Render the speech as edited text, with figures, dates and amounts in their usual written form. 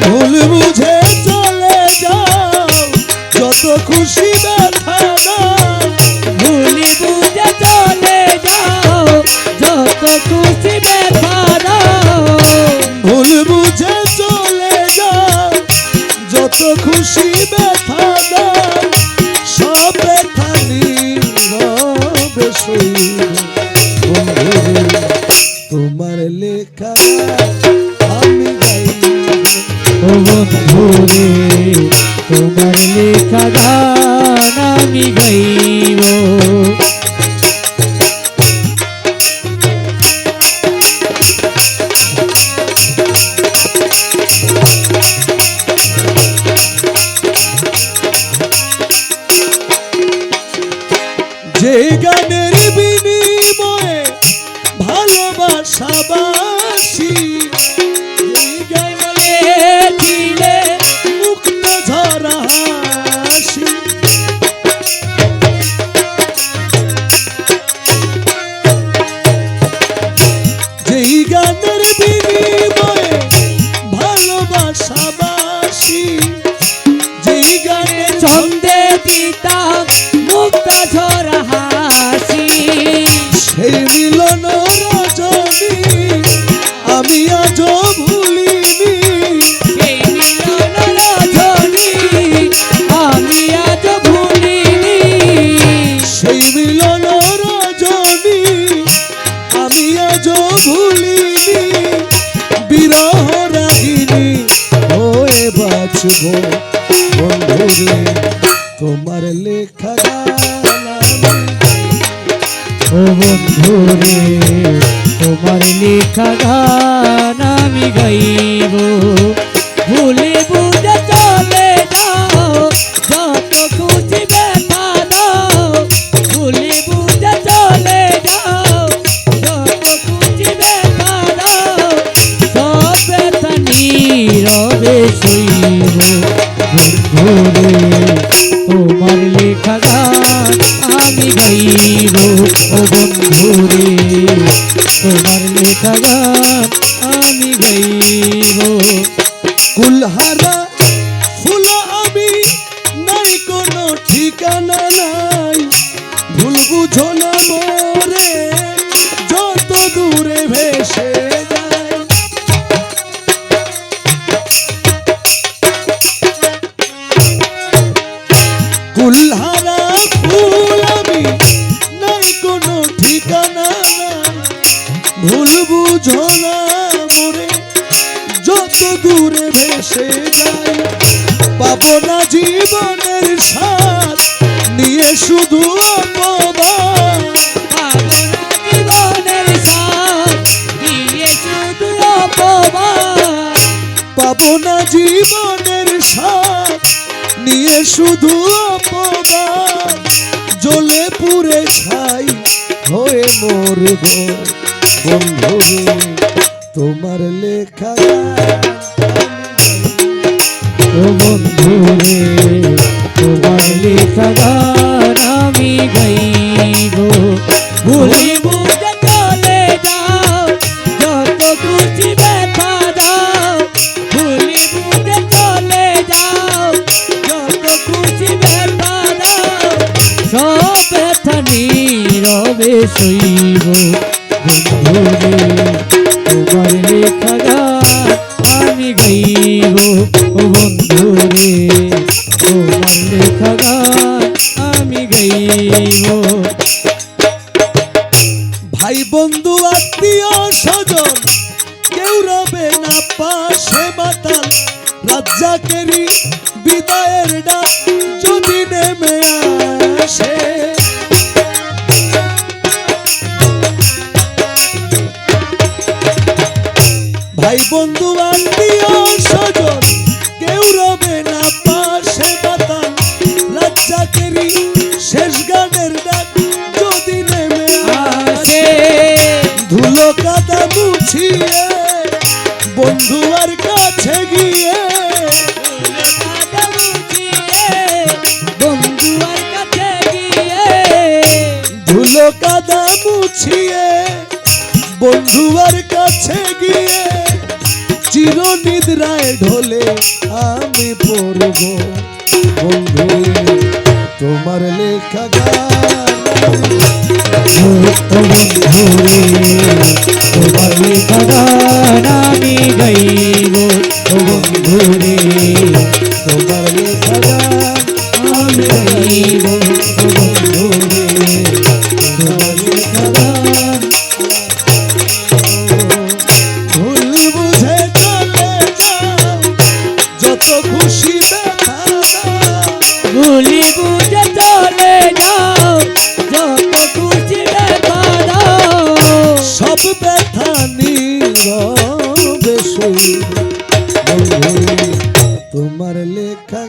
ভুল বুঝে চলে যাও যত খুশি ব্যথা দাও, ভুল বুঝে চলে যাও যত খুশি ব্যথা দাও, ভুল বুঝে চলে যাও যত খুশি ব্যথা দাও, সব ব্যথা নীরবে সইব। বন্ধুরে তোমার লেখা আমি গাইব, ও বন্ধুরে তোমার লেখা গান আমি গাইব। যে গানের বিনিময়ে ভালোবাসাবাসি, এই গানে দিলে মুক্ত ঝরা হাসি, যেই গানের বিনিময়ে ভালোবাসাবাসি, যেই গানে ছন্দে দিতাম মুক্ত ঝরা হাসি, সেই মিলন রজনী আমি আজও ভুলিনি, সেই মিলন রজনী আমি আজ ভুলিনি, সেই মিলন রজনী আমি আজও ভুলিনি, বিরহ রাগিনী হয়ে বাঁচব। বন্ধুরে তোমার লেখা গান আমি, ও বন্ধুরে তোমার লেখা গান আমি গাইব। ভুলে বুঝে চলে যাও যত খুশি ব্যথা দাও, ভুলে বুঝে চলে যাও যত খুশি ব্যথা দাও, সব ব্যথা নীরবে সইব। বন্ধুরে তোমার লেখা গান আমি গাইব, ও বন্ধুরে তোমার লেখা গান আমি গাইব। কুলহারা ফুল আমি নাই কোনো ঠিকানা নাই, ভুল বুঝো না মোরে যত দূরে ভেসে যায়, কুলহারা ফুল আমি নাই কোনো ঠিকানা নাই, ভুল বুঝো না মোরে যত দূরে ভেসে যায়, পাবো না জীবনের স্বাদ নিয়ে শুধু অপমান, জীবনের সাথ দিয়ে শুধু অপমান, পাবো না জীবনের স্বাদ নিয়ে শুধু অপমান, জ্বলে পুড়ে ছাই হয়ে মরব। বন্ধুরে তোমার লেখা গান ও বন্ধুরে তোমার লেখা গান আমি গাইব। ভুলে বুঝে চলে যাও যত খুশি ব্যথা দাও, ভুলে বুঝে চলে যাও যত খুশি ব্যথা দাও, সব ব্যথা নীরবে সইব। বন্ধুরে তোমার লেখা গান আমি গাইব, ও বন্ধুরে তোমার লেখা গান আমি গাইব। ভাই বন্ধু আত্মীয় স্বজন কেউ রবে না পাশে, মাতাল রাজ্জাকেরই বিদায়ের ডাক যদি নেমে আসে, ভাই বন্ধু আত্মীয় স্বজন কেউ রবে না পাশে, মাতাল রাজ্জাকেরই শেষ গানের ডাক যদি নেমে আসে, ধুলো কাদা মুছিয়ে বন্ধু আর কাছে গিয়ে, বন্ধু আর কাছে গিয়ে, ধুলো কাদা মুছিয়ে বন্ধু আর কাছে গিয়ে চিরনিদ্রায় ঢলে আমি পড়ব বন্ধুরে তোমার লেখা গান তোমার লেখা গান আমি গাইব ও বন্ধুরে তোমার লেখা গান আমি গাইব ও বন্ধুরে তোমার লেখা গান ভুল বুঝে চলে যাও যত খুশি ব্যথা দাও। ভুলি বুঝে চলে যাও যত খুশি ব্যথা দাও সব ব্যথা নীরবে সইব বন্ধুরে তোমার লেখা